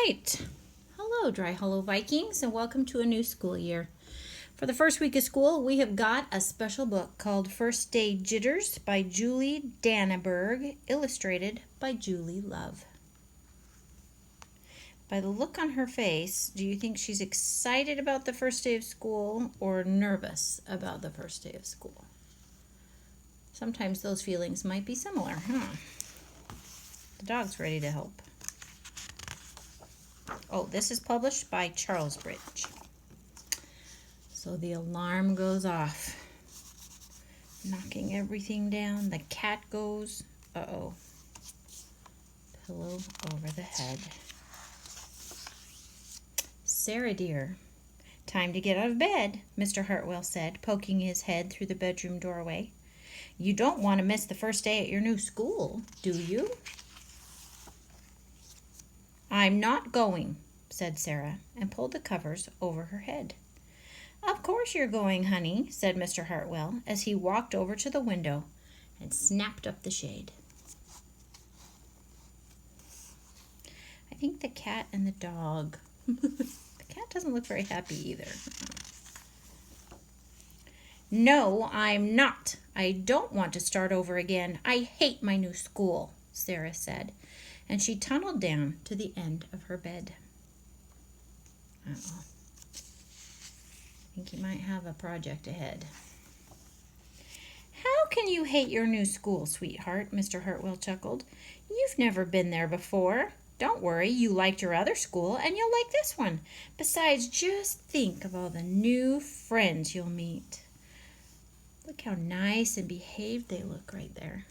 right. Hello, Dry Hollow Vikings, and welcome to a new school year. For the first week of school, we have got a special book called First Day Jitters by Julie Danneberg, illustrated by Julie Love. By the look on her face, do you think she's excited about the first day of school or nervous about the first day of school? Sometimes those feelings might be similar, huh? The dog's ready to help. Oh, this is published by Charlesbridge. So the alarm goes off, knocking everything down. The cat goes, uh-oh, pillow over the head. Sarah, dear, time to get out of bed, Mr. Hartwell said, poking his head through the bedroom doorway. You don't want to miss the first day at your new school, do you? I'm not going, said Sarah, and pulled the covers over her head. Of course you're going, honey, said Mr. Hartwell, as he walked over to the window and snapped up the shade. I think the cat and the dog. The cat doesn't look very happy either. No, I'm not. I don't want to start over again. I hate my new school, Sarah said, and she tunneled down to the end of her bed. Uh-oh. I think you might have a project ahead. How can you hate your new school, sweetheart? Mr. Hartwell chuckled. You've never been there before. Don't worry, you liked your other school and you'll like this one. Besides, just think of all the new friends you'll meet. Look how nice and behaved they look right there.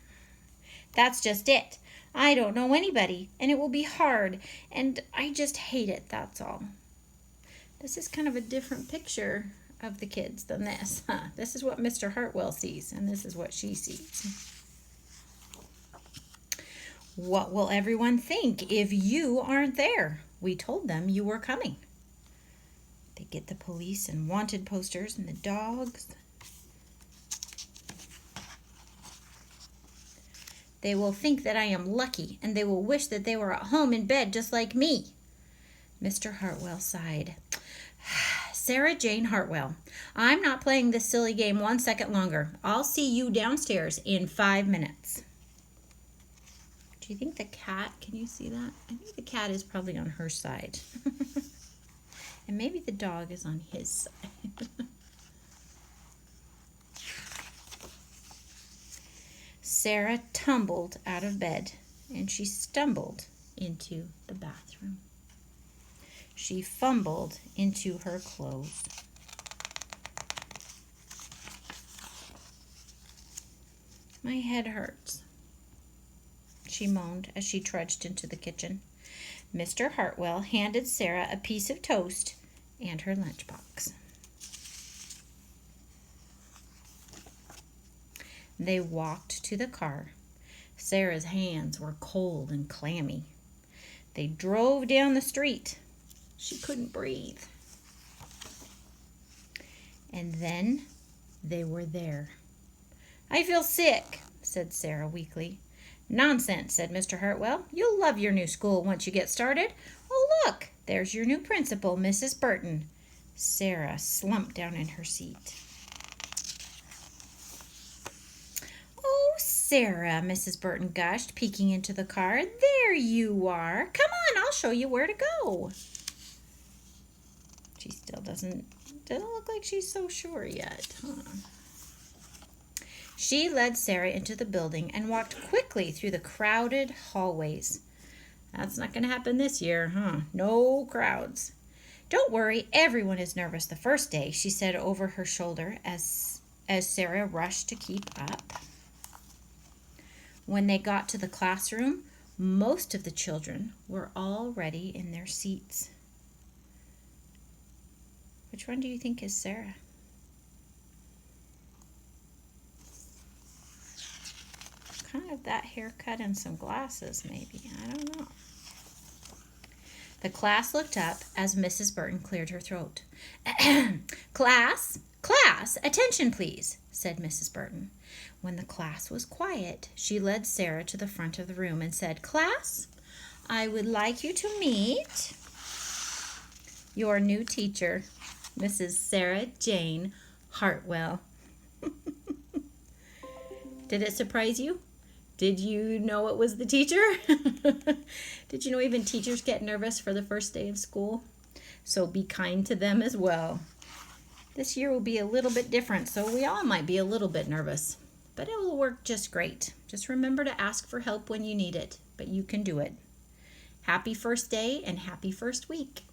That's just it. I don't know anybody, and it will be hard, and I just hate it, that's all. This is kind of a different picture of the kids than this. This is what Mr. Hartwell sees, and this is what she sees. What will everyone think if you aren't there? We told them you were coming. They get the police and wanted posters and the dogs. They will think that I am lucky, and they will wish that they were at home in bed just like me. Mr. Hartwell sighed. Sarah Jane Hartwell, I'm not playing this silly game 1 second longer. I'll see you downstairs in 5 minutes. Do you think the cat, can you see that? I think the cat is probably on her side. And maybe the dog is on his side. Sarah tumbled out of bed, and she stumbled into the bathroom. She fumbled into her clothes. My head hurts, she moaned as she trudged into the kitchen. Mr. Hartwell handed Sarah a piece of toast and her lunchbox. They walked to the car. Sarah's hands were cold and clammy. They drove down the street. She couldn't breathe. And then they were there. I feel sick, said Sarah weakly. Nonsense, said Mr. Hartwell. You'll love your new school once you get started. Oh, look, there's your new principal, Mrs. Burton. Sarah slumped down in her seat. Sarah, Mrs. Burton gushed, peeking into the car. There you are. Come on, I'll show you where to go. She still doesn't look like she's so sure yet, huh? She led Sarah into the building and walked quickly through the crowded hallways. That's not going to happen this year, huh? No crowds. Don't worry, everyone is nervous the first day, she said over her shoulder as Sarah rushed to keep up. When they got to the classroom, most of the children were already in their seats. Which one do you think is Sarah? Kind of that haircut and some glasses, maybe. I don't know. The class looked up as Mrs. Burton cleared her throat. Class, attention please, said Mrs. Burton. When the class was quiet, she led Sarah to the front of the room and said, Class, I would like you to meet your new teacher, Mrs. Sarah Jane Hartwell. Did it surprise you? Did you know it was the teacher? Did you know even teachers get nervous for the first day of school? So be kind to them as well. This year will be a little bit different, so we all might be a little bit nervous, but it will work just great. Just remember to ask for help when you need it, but you can do it. Happy first day and happy first week.